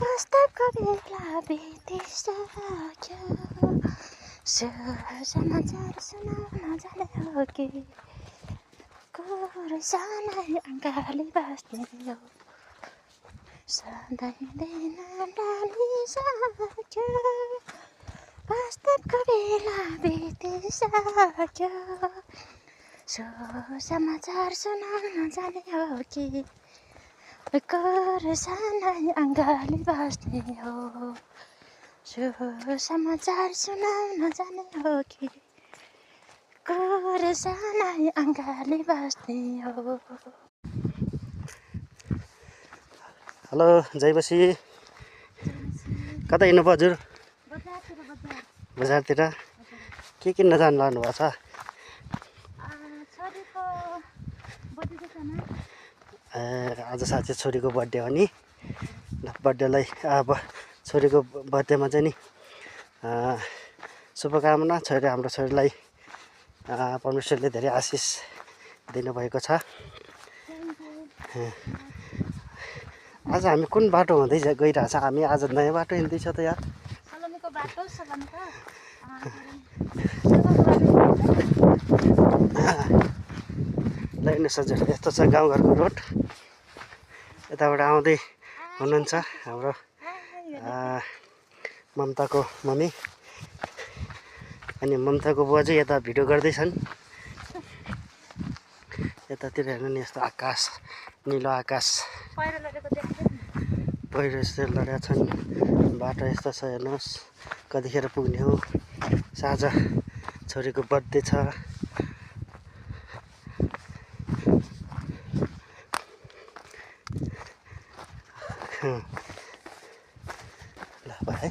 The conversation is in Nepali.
वास्तवको बेला बितिसक्यो समाचार सुनाउन जाने हो कि कुर्सानै अङ्गाली बस्ने हो सधैँ दिन ढलिसक्यो वास्तवको बेला बितिसक्यो समाचार सुनाउन जाने हो कि कुर्सानै अङ्गाली बस्ने हो समाचार सुनाउन जाने हो कि कुर्सानै अङ्गाली बस्ने हो। हेलो जयबसी कता हिँड्नु हजुर बजारतिर के किन्न जानु लाग्नु भएको छ आज साँच्चै छोरीको बर्थडे हो नि बर्थडेलाई अब छोरीको बर्थडेमा चाहिँ नि शुभकामना हाम्रो छोरीलाई परमेश्वरले धेरै आशिष दिनुभएको छ। आज हामी कुन बाटो हुँदै गइरहेछ हामी आज नयाँ बाटो हिँड्दैछ त यार ल हेर्नुहोस् हजुर यस्तो छ गाउँघरको रोड यताबाट आउँदै हुनुहुन्छ हाम्रो ममताको मम्मी अनि ममताको बुवा चाहिँ यता भिडियो गर्दैछन् यतातिर हेर्नु नि यस्तो आकाश निलो आकाश पहिरो यस्तो लडेका छन् बाटो यस्तो छ हेर्नुहोस् कतिखेर पुग्ने हो साँझ छोरीको बर्थडे छ ल भाइ